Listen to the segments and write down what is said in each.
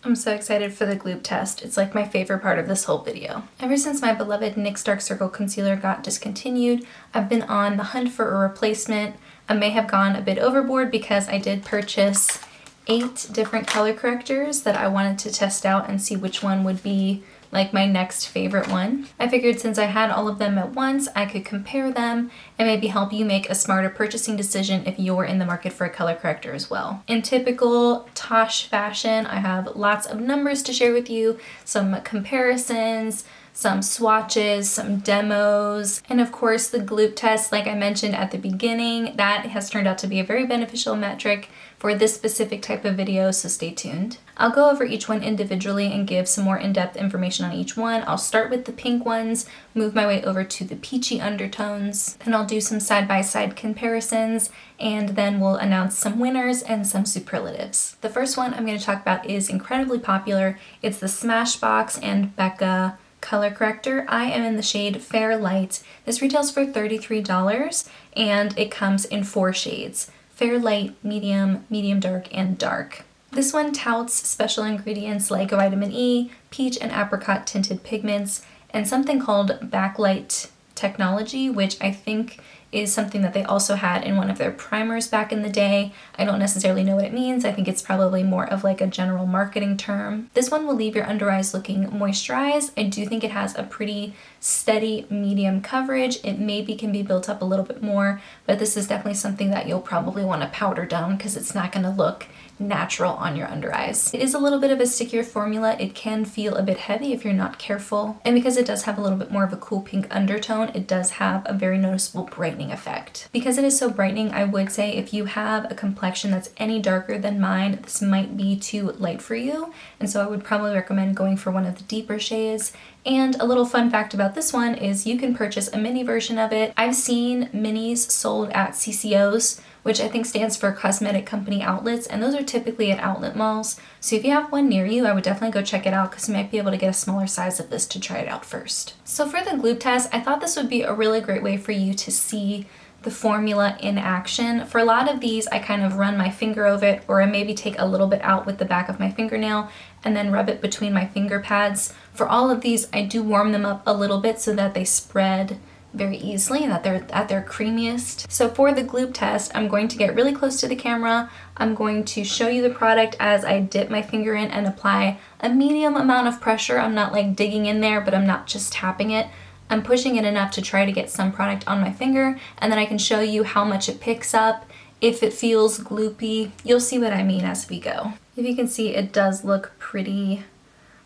I'm so excited for the gloop test. It's like my favorite part of this whole video. Ever since my beloved NYX Dark Circle Concealer got discontinued, I've been on the hunt for a replacement. I may have gone a bit overboard because I did purchase 8 different color correctors that I wanted to test out and see which one would be like my next favorite one. I figured since I had all of them at once, I could compare them and maybe help you make a smarter purchasing decision if you're in the market for a color corrector as well. In typical Tash fashion, I have lots of numbers to share with you, some comparisons, some swatches, some demos, and of course the gloop test, like I mentioned at the beginning, that has turned out to be a very beneficial metric for this specific type of video, so stay tuned. I'll go over each one individually and give some more in-depth information on each one. I'll start with the pink ones, move my way over to the peachy undertones, and I'll do some side-by-side comparisons, and then we'll announce some winners and some superlatives. The first one I'm going to talk about is incredibly popular. It's the Smashbox and Becca color corrector. I am in the shade Fair Light. This retails for $33 and it comes in 4 shades. Fair Light, Medium, Medium Dark, and Dark. This one touts special ingredients like vitamin E, peach and apricot tinted pigments, and something called backlight technology, which I think is something that they also had in one of their primers back in the day. I don't necessarily know what it means. I think it's probably more of like a general marketing term. This one will leave your under eyes looking moisturized. I do think it has a pretty steady medium coverage. It maybe can be built up a little bit more, but this is definitely something that you'll probably want to powder down because it's not going to look natural on your under eyes. It is a little bit of a stickier formula. It can feel a bit heavy if you're not careful. And because it does have a little bit more of a cool pink undertone, it does have a very noticeable brightening effect. Because it is so brightening, I would say if you have a complexion that's any darker than mine, this might be too light for you. And so I would probably recommend going for one of the deeper shades. And a little fun fact about this one is you can purchase a mini version of it. I've seen minis sold at CCOs, which I think stands for Cosmetic Company Outlets, and those are typically at outlet malls. So if you have one near you, I would definitely go check it out because you might be able to get a smaller size of this to try it out first. So for the gloop test, I thought this would be a really great way for you to see the formula in action. For a lot of these, I kind of run my finger over it, or I maybe take a little bit out with the back of my fingernail and then rub it between my finger pads. For all of these, I do warm them up a little bit so that they spread very easily and that they're at their creamiest. So for the gloop test, I'm going to get really close to the camera. I'm going to show you the product as I dip my finger in and apply a medium amount of pressure. I'm not like digging in there, but I'm not just tapping it. I'm pushing it enough to try to get some product on my finger, and then I can show you how much it picks up. If it feels gloopy, you'll see what I mean as we go. If you can see, it does look pretty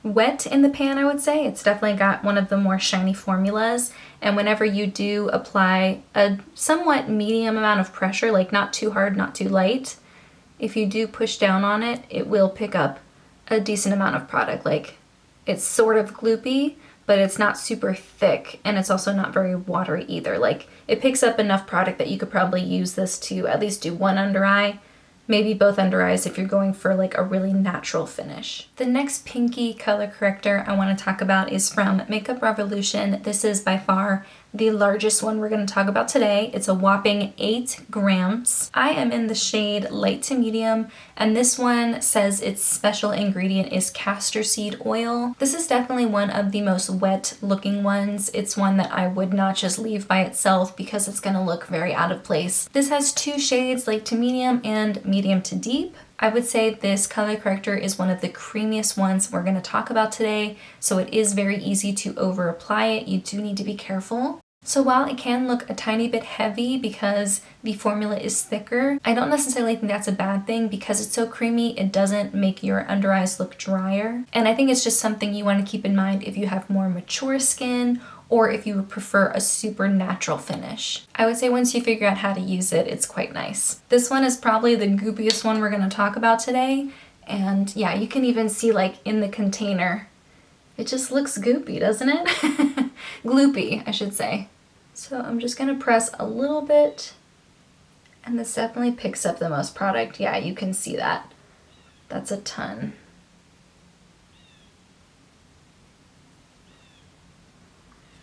wet in the pan, I would say. It's definitely got one of the more shiny formulas, and whenever you do apply a somewhat medium amount of pressure, like not too hard, not too light, if you do push down on it, it will pick up a decent amount of product. Like, it's sort of gloopy, but it's not super thick, and it's also not very watery either. Like, it picks up enough product that you could probably use this to at least do one under eye, maybe both under eyes if you're going for like a really natural finish. The next pinky color corrector I want to talk about is from Makeup Revolution. This is by far the largest one we're going to talk about today. It's a whopping 8 grams. I am in the shade light to medium, and this one says its special ingredient is castor seed oil. This is definitely one of the most wet looking ones. It's one that I would not just leave by itself because it's going to look very out of place. This has 2 shades, light to medium and medium to deep. I would say this color corrector is one of the creamiest ones we're going to talk about today, so it is very easy to over apply it. You do need to be careful. So while it can look a tiny bit heavy because the formula is thicker, I don't necessarily think that's a bad thing. Because it's so creamy, it doesn't make your under eyes look drier. And I think it's just something you want to keep in mind if you have more mature skin or if you would prefer a super natural finish. I would say once you figure out how to use it, it's quite nice. This one is probably the goopiest one we're going to talk about today. And yeah, you can even see like in the container, it just looks goopy, doesn't it? Gloopy, I should say. So I'm just going to press a little bit, and this definitely picks up the most product. Yeah, you can see that. That's a ton.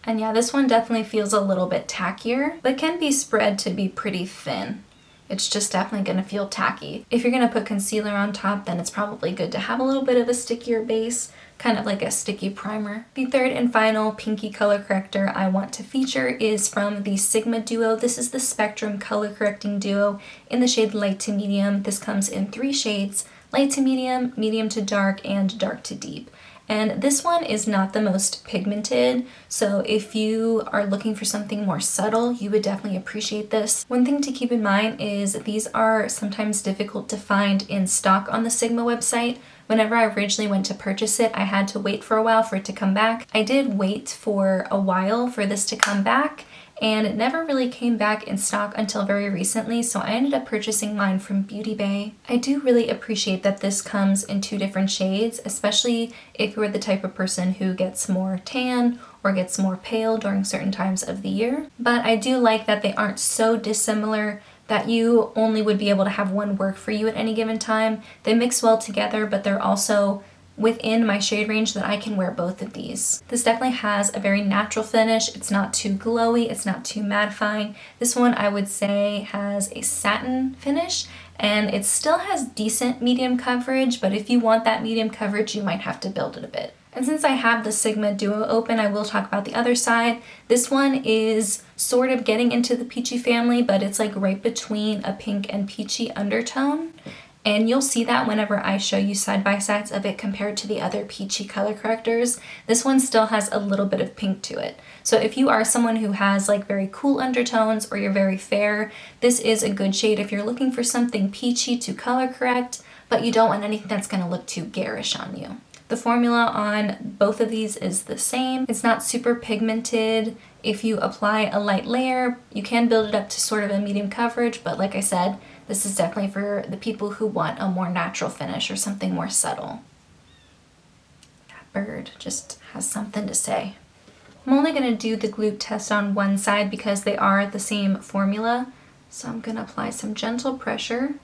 And yeah, this one definitely feels a little bit tackier, but can be spread to be pretty thin. It's just definitely going to feel tacky. If you're going to put concealer on top, then it's probably good to have a little bit of a stickier base, kind of like a sticky primer. The third and final pinky color corrector I want to feature is from the Sigma Duo. This is the Spectrum Color Correcting Duo in the shade Light to Medium. This comes in 3 shades, Light to Medium, Medium to Dark, and Dark to Deep. And this one is not the most pigmented, so if you are looking for something more subtle, you would definitely appreciate this. One thing to keep in mind is these are sometimes difficult to find in stock on the Sigma website. Whenever I originally went to purchase it, I had to wait for a while for it to come back. I did wait for a while for this to come back, and it never really came back in stock until very recently, so I ended up purchasing mine from Beauty Bay. I do really appreciate that this comes in 2 different shades, especially if you're the type of person who gets more tan or gets more pale during certain times of the year. But I do like that they aren't so dissimilar that you only would be able to have one work for you at any given time. They mix well together, but they're also within my shade range that I can wear both of these. This definitely has a very natural finish. It's not too glowy, it's not too mattifying. This one I would say has a satin finish, and it still has decent medium coverage, but if you want that medium coverage, you might have to build it a bit. And since I have the Sigma Duo open, I will talk about the other side. This one is sort of getting into the peachy family, but it's like right between a pink and peachy undertone. And you'll see that whenever I show you side-by-sides of it compared to the other peachy color correctors. This one still has a little bit of pink to it. So if you are someone who has like very cool undertones or you're very fair, this is a good shade if you're looking for something peachy to color correct, but you don't want anything that's going to look too garish on you. The formula on both of these is the same. It's not super pigmented. If you apply a light layer, you can build it up to sort of a medium coverage, but like I said, this is definitely for the people who want a more natural finish or something more subtle. That bird just has something to say. I'm only going to do the glue test on one side because they are the same formula. So I'm going to apply some gentle pressure.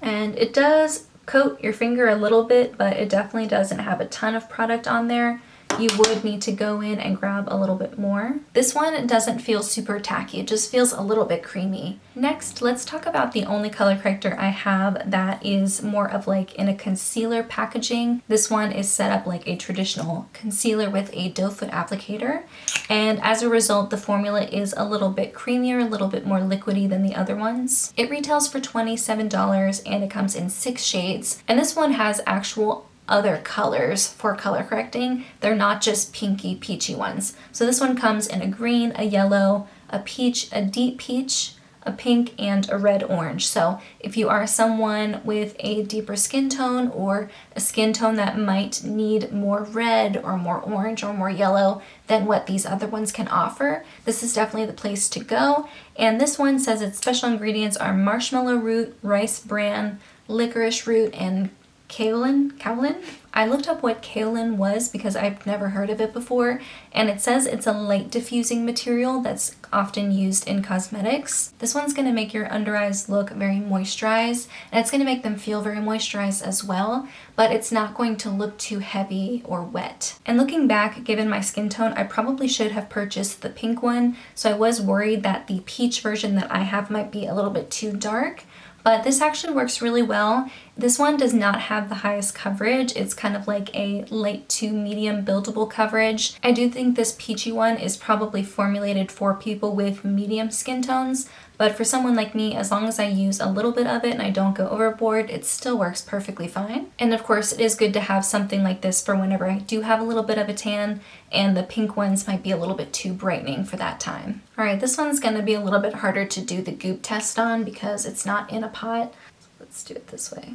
And it does coat your finger a little bit, but it definitely doesn't have a ton of product on there. You would need to go in and grab a little bit more. This one doesn't feel super tacky, it just feels a little bit creamy. Next, let's talk about the only color corrector I have that is more of like in a concealer packaging. This one is set up like a traditional concealer with a doe foot applicator, and as a result the formula is a little bit creamier, a little bit more liquidy than the other ones. It retails for $27 and it comes in 6 shades, and this one has actual other colors for color correcting. They're not just pinky peachy ones. So this one comes in a green, a yellow, a peach, a deep peach, a pink, and a red orange. So if you are someone with a deeper skin tone or a skin tone that might need more red or more orange or more yellow than what these other ones can offer, this is definitely the place to go. And this one says its special ingredients are marshmallow root, rice bran, licorice root, and kaolin. I looked up what kaolin was because I've never heard of it before, and it says it's a light diffusing material that's often used in cosmetics. This one's going to make your under eyes look very moisturized, and it's going to make them feel very moisturized as well, but it's not going to look too heavy or wet. And looking back, given my skin tone, I probably should have purchased the pink one, so I was worried that the peach version that I have might be a little bit too dark. But this actually works really well. This one does not have the highest coverage. It's kind of like a light to medium buildable coverage. I do think this peachy one is probably formulated for people with medium skin tones, but for someone like me, as long as I use a little bit of it and I don't go overboard, it still works perfectly fine. And of course, it is good to have something like this for whenever I do have a little bit of a tan, and the pink ones might be a little bit too brightening for that time. All right, this one's gonna be a little bit harder to do the goop test on because it's not in a pot. So let's do it this way.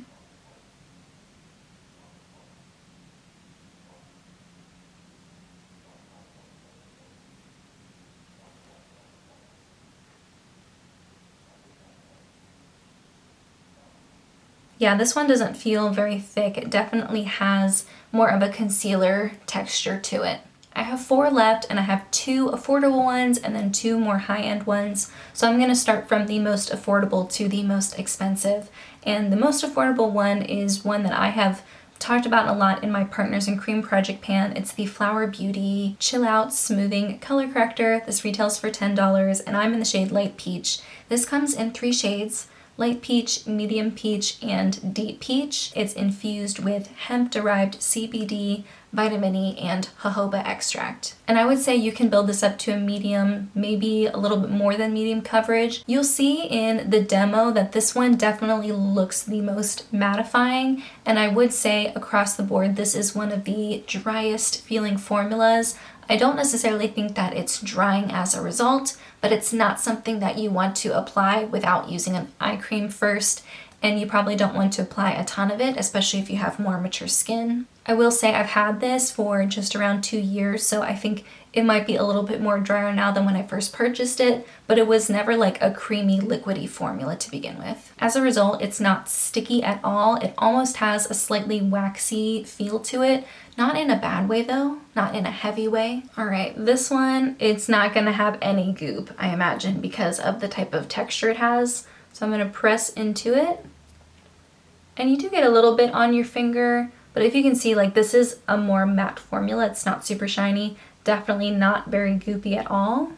Yeah, this one doesn't feel very thick. It definitely has more of a concealer texture to it. I have 4 left, and I have 2 affordable ones and then 2 more high-end ones. So I'm going to start from the most affordable to the most expensive. And the most affordable one is one that I have talked about a lot in my Partners in Cream project pan. It's the Flower Beauty Chill Out Smoothing Color Corrector. This retails for $10, and I'm in the shade Light Peach. This comes in 3 shades: light peach, medium peach, and deep peach. It's infused with hemp-derived CBD, vitamin E, and jojoba extract. And I would say you can build this up to a medium, maybe a little bit more than medium coverage. You'll see in the demo that this one definitely looks the most mattifying, and I would say across the board this is one of the driest feeling formulas. I don't necessarily think that it's drying as a result, but it's not something that you want to apply without using an eye cream first, and you probably don't want to apply a ton of it, especially if you have more mature skin. I will say I've had this for just around 2 years, so I think it might be a little bit more drier now than when I first purchased it, but it was never like a creamy, liquidy formula to begin with. As a result, it's not sticky at all. It almost has a slightly waxy feel to it. Not in a bad way though, not in a heavy way. All right, this one, it's not gonna have any goop, I imagine, because of the type of texture it has. So I'm gonna press into it. And you do get a little bit on your finger, but if you can see, like, this is a more matte formula. It's not super shiny, definitely not very goopy at all.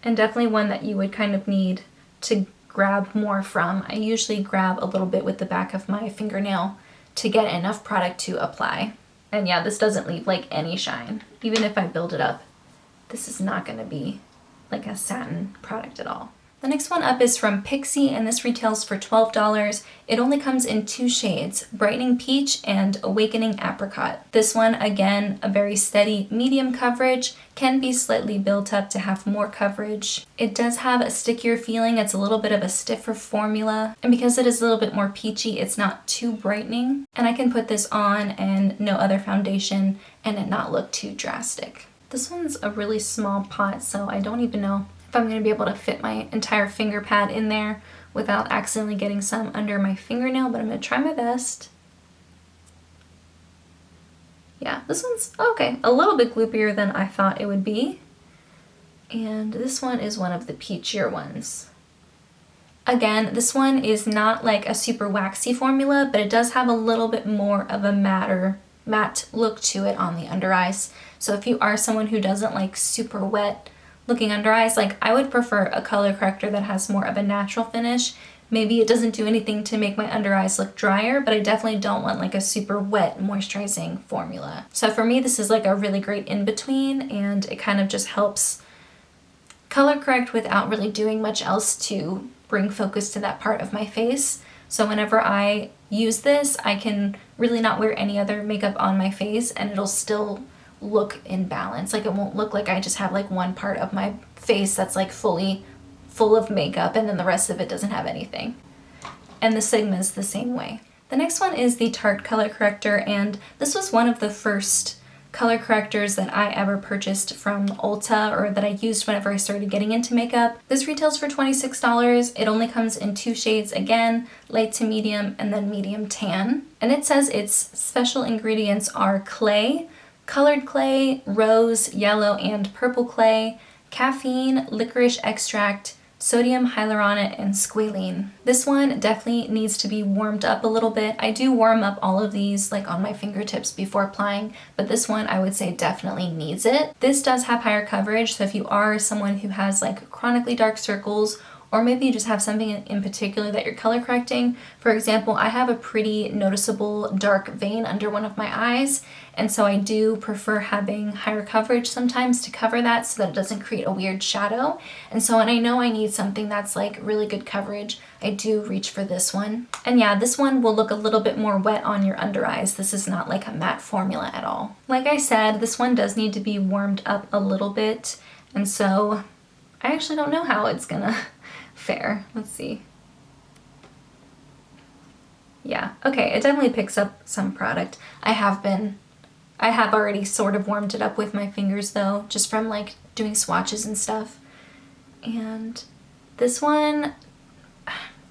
And definitely one that you would kind of need to grab more from. I usually grab a little bit with the back of my fingernail to get enough product to apply. And yeah, this doesn't leave like any shine. Even if I build it up, this is not gonna be like a satin product at all. The next one up is from Pixi, and this retails for $12. It only comes in 2 shades, Brightening Peach and Awakening Apricot. This one, again, a very steady medium coverage, can be slightly built up to have more coverage. It does have a stickier feeling. It's a little bit of a stiffer formula, and because it is a little bit more peachy, it's not too brightening. And I can put this on and no other foundation and it not look too drastic. This one's a really small pot, so I don't even know if I'm going to be able to fit my entire finger pad in there without accidentally getting some under my fingernail, but I'm going to try my best. Yeah, this one's okay, a little bit gloopier than I thought it would be. And this one is one of the peachier ones. Again, this one is not like a super waxy formula, but it does have a little bit more of a matte look to it on the under eyes. So if you are someone who doesn't like super wet looking under eyes, like, I would prefer a color corrector that has more of a natural finish. Maybe it doesn't do anything to make my under eyes look drier, but I definitely don't want like a super wet moisturizing formula. So for me, this is like a really great in-between, and it kind of just helps color correct without really doing much else to bring focus to that part of my face. So whenever I use this, I can really not wear any other makeup on my face and it'll still look in balance. Like, it won't look like I just have like one part of my face that's like fully full of makeup and then the rest of it doesn't have anything. And the Sigma is the same way. The next one is the Tarte color corrector, and this was one of the first color correctors that I ever purchased from Ulta, or that I used whenever I started getting into makeup. This retails for $26. It only comes in 2 shades, again, light to medium and then medium tan. And it says its special ingredients are clay, colored clay, rose, yellow, and purple clay, caffeine, licorice extract, sodium hyaluronate, and squalene. This one definitely needs to be warmed up a little bit. I do warm up all of these like on my fingertips before applying, but this one I would say definitely needs it. This does have higher coverage, so if you are someone who has like chronically dark circles, or maybe you just have something in particular that you're color correcting. For example, I have a pretty noticeable dark vein under one of my eyes, and so I do prefer having higher coverage sometimes to cover that so that it doesn't create a weird shadow. And so when I know I need something that's like really good coverage, I do reach for this one. And yeah, this one will look a little bit more wet on your under eyes. This is not like a matte formula at all. Like I said, this one does need to be warmed up a little bit, and so I actually don't know how it's gonna fare. Let's see. Yeah, okay, it definitely picks up some product. I have already sort of warmed it up with my fingers though, just from like doing swatches and stuff. And this one,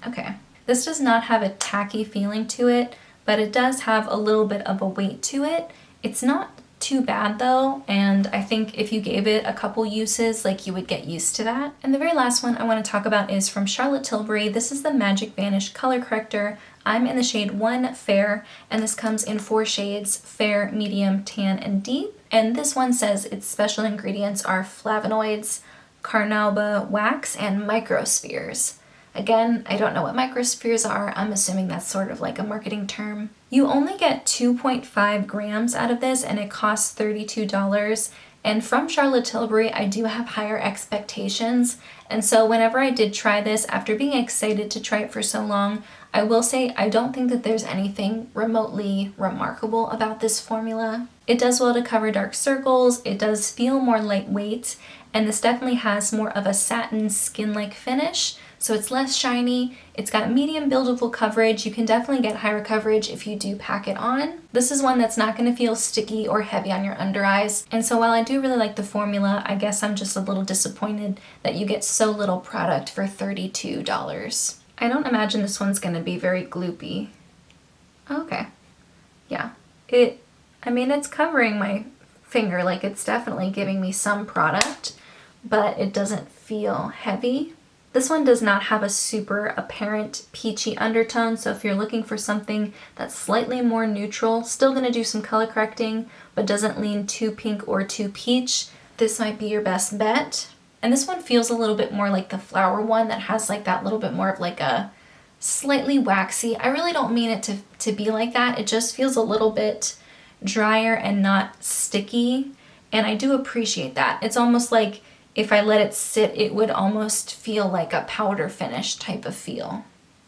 okay, this does not have a tacky feeling to it, but it does have a little bit of a weight to it. It's not too bad though, and I think if you gave it a couple uses, like, you would get used to that. And the very last one I want to talk about is from Charlotte Tilbury. This is the Magic Vanish color corrector. I'm in the shade 1 Fair, and this comes in 4 shades, fair, medium, tan, and deep. And this one says its special ingredients are flavonoids, carnauba wax, and microspheres. Again, I don't know what microspheres are. I'm assuming that's sort of like a marketing term. You only get 2.5 grams out of this and it costs $32. And from Charlotte Tilbury, I do have higher expectations. And so whenever I did try this, after being excited to try it for so long, I will say I don't think that there's anything remotely remarkable about this formula. It does well to cover dark circles, it does feel more lightweight, and this definitely has more of a satin skin-like finish. So it's less shiny, it's got medium buildable coverage, you can definitely get higher coverage if you do pack it on. This is one that's not going to feel sticky or heavy on your under eyes, and so while I do really like the formula, I guess I'm just a little disappointed that you get so little product for $32. I don't imagine this one's going to be very gloopy. Okay, yeah, I mean it's covering my finger, like it's definitely giving me some product, but it doesn't feel heavy. This one does not have a super apparent peachy undertone, so if you're looking for something that's slightly more neutral, still going to do some color correcting, but doesn't lean too pink or too peach, this might be your best bet. And this one feels a little bit more like the flower one that has like that little bit more of like a slightly waxy. I really don't mean it to be like that. It just feels a little bit drier and not sticky, and I do appreciate that. It's almost like if I let it sit, it would almost feel like a powder finish type of feel.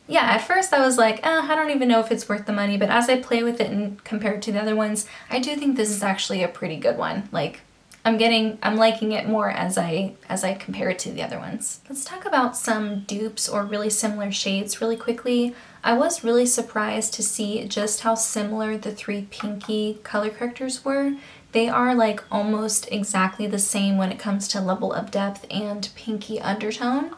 Yeah, at first I was like, I don't even know if it's worth the money, but as I play with it and compare it to the other ones, I do think this is actually a pretty good one. Like, I'm liking it more as I compare it to the other ones. Let's talk about some dupes or really similar shades really quickly. I was really surprised to see just how similar the three pinky color correctors were. They are like almost exactly the same when it comes to level of depth and pinky undertone.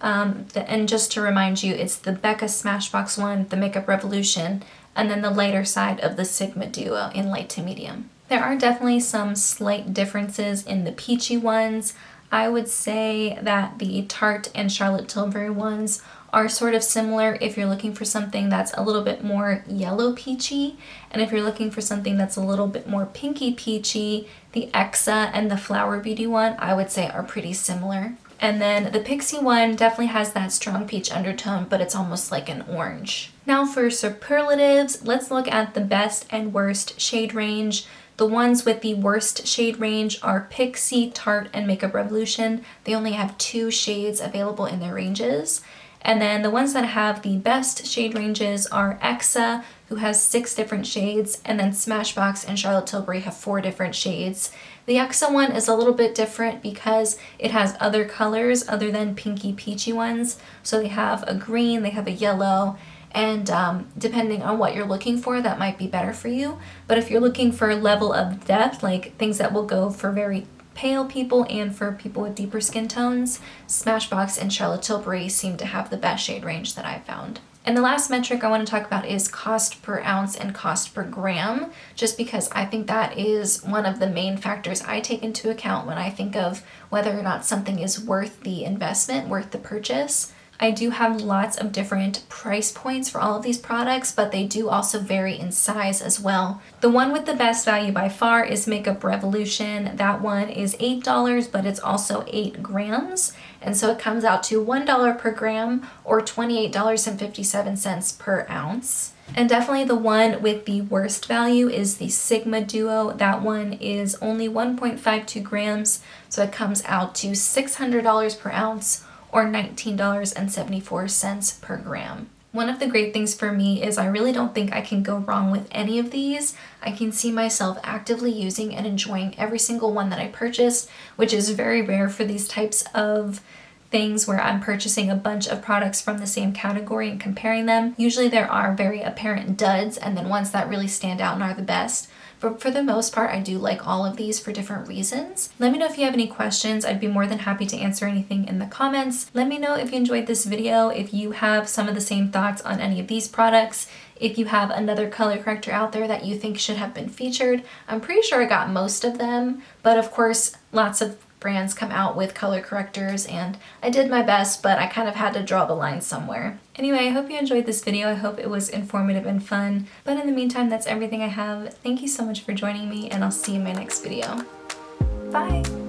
And just to remind you, it's the Becca Smashbox one, the Makeup Revolution, and then the lighter side of the Sigma Duo in light to medium. There are definitely some slight differences in the peachy ones. I would say that the Tarte and Charlotte Tilbury ones are sort of similar if you're looking for something that's a little bit more yellow peachy, and if you're looking for something that's a little bit more pinky peachy, the Exa and the Flower Beauty one I would say are pretty similar. And then the Pixie one definitely has that strong peach undertone, but it's almost like an orange. Now for superlatives, let's look at the best and worst shade range. The ones with the worst shade range are Pixi, Tarte, and Makeup Revolution. They only have 2 shades available in their ranges. And then the ones that have the best shade ranges are Exa, who has 6 different shades, and then Smashbox and Charlotte Tilbury have 4 different shades. The Exa one is a little bit different because it has other colors other than pinky peachy ones. So they have a green, they have a yellow, and depending on what you're looking for, that might be better for you. But if you're looking for a level of depth, like things that will go for very pale people and for people with deeper skin tones, Smashbox and Charlotte Tilbury seem to have the best shade range that I've found. And the last metric I want to talk about is cost per ounce and cost per gram, just because I think that is one of the main factors I take into account when I think of whether or not something is worth the investment, worth the purchase. I do have lots of different price points for all of these products, but they do also vary in size as well. The one with the best value by far is Makeup Revolution. That one is $8, but it's also 8 grams. And so it comes out to $1 per gram or $28.57 per ounce. And definitely the one with the worst value is the Sigma Duo. That one is only 1.52 grams, so it comes out to $600 per ounce or $19.74 per gram. One of the great things for me is I really don't think I can go wrong with any of these. I can see myself actively using and enjoying every single one that I purchased, which is very rare for these types of things where I'm purchasing a bunch of products from the same category and comparing them. Usually there are very apparent duds and then ones that really stand out and are the best. But for the most part, I do like all of these for different reasons. Let me know if you have any questions. I'd be more than happy to answer anything in the comments. Let me know if you enjoyed this video, if you have some of the same thoughts on any of these products, if you have another color corrector out there that you think should have been featured. I'm pretty sure I got most of them, but of course, lots of brands come out with color correctors and I did my best, but I kind of had to draw the line somewhere. Anyway, I hope you enjoyed this video. I hope it was informative and fun. But in the meantime, that's everything I have. Thank you so much for joining me and I'll see you in my next video. Bye!